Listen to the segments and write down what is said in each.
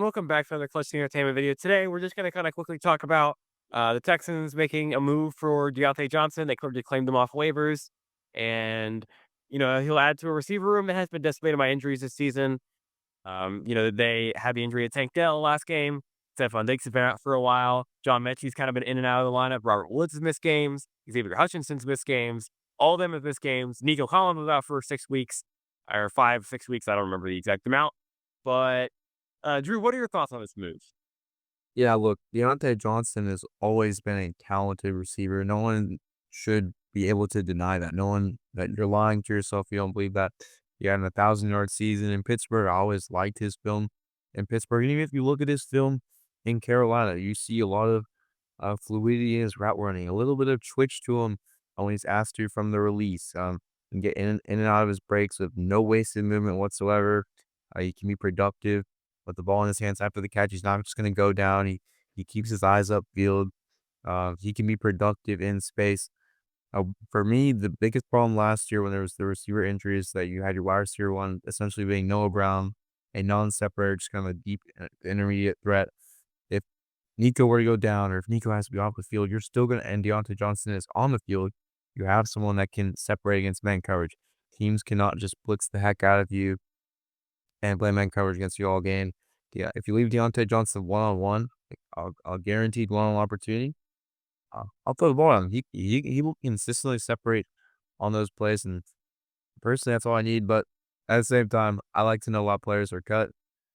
Welcome back to another Clutch Entertainment video. Today, we're just going to kind of quickly talk about the Texans making a move for Diontae Johnson. They clearly claimed him off waivers, and he'll add to a receiver room that has been decimated by injuries this season. They had the injury of Tank Dell last game. Stephon Diggs has been out for a while. John Mechie's kind of been in and out of the lineup. Robert Woods has missed games. Xavier Hutchinson's missed games. All of them have missed games. Nico Collins was out for 6 weeks, or 5, 6 weeks. I don't remember the exact amount, but Drew, what are your thoughts on this move? Yeah, look, Deontay Johnson has always been a talented receiver. No one should be able to deny that. No one that you're lying to yourself. You don't believe that. He had a 1,000-yard season in Pittsburgh. I always liked his film in Pittsburgh. And even if you look at his film in Carolina, you see a lot of fluidity in his route running, a little bit of twitch to him when he's asked to from the release, and get in and out of his breaks with no wasted movement whatsoever. He can be productive with the ball in his hands after the catch. He's not just going to go down. He keeps his eyes upfield. He can be productive in space. For me, the biggest problem last year when there was the receiver injuries that you had your wide receiver one essentially being Noah Brown, a non-separator, just kind of a deep intermediate threat. If Nico were to go down or if Nico has to be off the field, you're still going to, and Deontay Johnson is on the field, you have someone that can separate against man coverage. Teams cannot just blitz the heck out of you and play man coverage against you all game. Yeah, if you leave Diontae Johnson one-on-one, like a guaranteed one-on-one opportunity, I'll throw the ball at him. He will consistently separate on those plays, and personally, that's all I need. But at the same time, I like to know why players are cut.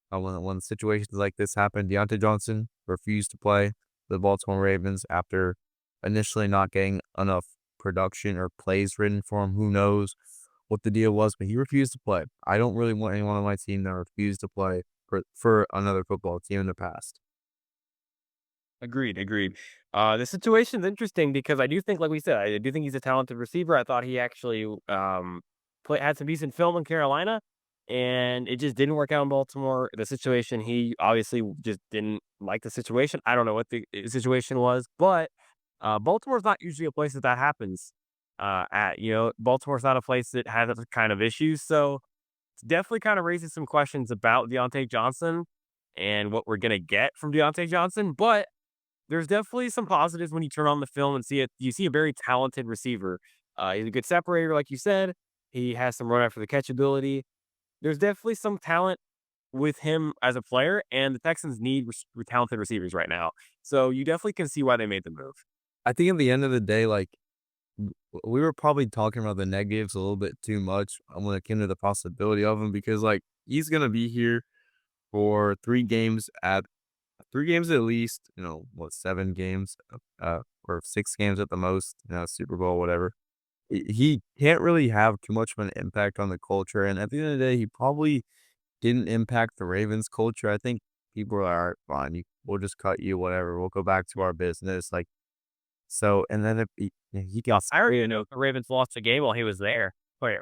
When situations like this happen, Diontae Johnson refused to play the Baltimore Ravens after initially not getting enough production or plays written for him. Who knows what the deal was, but he refused to play. I don't really want anyone on my team that refused to play for another football team in the past. Agreed, agreed. The situation's interesting because I do think, like we said, I do think he's a talented receiver. I thought he actually had some decent film in Carolina, and it just didn't work out in Baltimore. The situation, he obviously just didn't like the situation. I don't know what the situation was, but Baltimore's not usually a place that happens. Baltimore's not a place that has that kind of issues. So it's definitely kind of raises some questions about Deontay Johnson and what we're gonna get from Deontay Johnson. But there's definitely some positives when you turn on the film and see it. You see a very talented receiver. He's a good separator, like you said. He has some run after the catch ability. There's definitely some talent with him as a player, and the Texans need talented receivers right now. So you definitely can see why they made the move. I think at the end of the day, like we were probably talking about the negatives a little bit too much when it came to the possibility of him because like he's gonna be here for 3 games at least, what, 7 games, or 6 games at the most, Super Bowl, whatever. He can't really have too much of an impact on the culture, and at the end of the day, he probably didn't impact the Ravens culture. I think people are like, "Alright, fine, we'll just cut you, whatever. We'll go back to our business." Like, so and then if he got I already know the Ravens lost the game while he was there. Wait,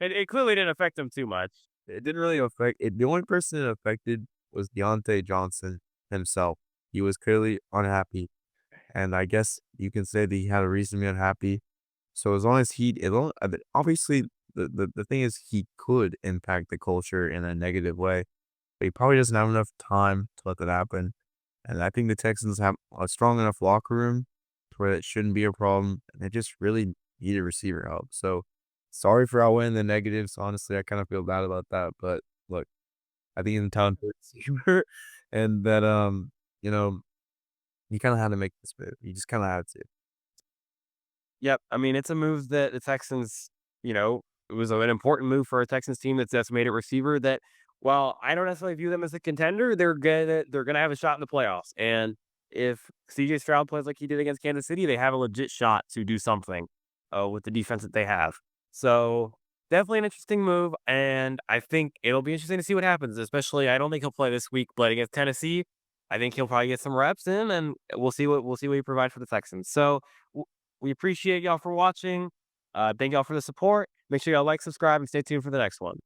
it clearly didn't affect him too much. it didn't really affect it. The only person it affected was Deontay Johnson himself. He was clearly unhappy, and I guess you can say that he had a reason to be unhappy. So as long as I mean, obviously, the thing is he could impact the culture in a negative way, but he probably doesn't have enough time to let that happen. And I think the Texans have a strong enough locker room to where it shouldn't be a problem, and they just really need a receiver help. So sorry for outweighing the negatives. Honestly, I kind of feel bad about that, but look, I think he's a talented receiver, and that you know, you kind of had to make this move. You just kind of had to. Yep. I mean, it's a move that the Texans, it was an important move for a Texans team that's decimated receiver that while I don't necessarily view them as a contender, they're gonna have a shot in the playoffs. And if CJ Stroud plays like he did against Kansas City, they have a legit shot to do something with the defense that they have. So definitely an interesting move, and I think it'll be interesting to see what happens. Especially, I don't think he'll play this week, but against Tennessee, I think he'll probably get some reps in, and we'll see what he provides for the Texans. So we appreciate y'all for watching. Thank y'all for the support. Make sure y'all like, subscribe, and stay tuned for the next one.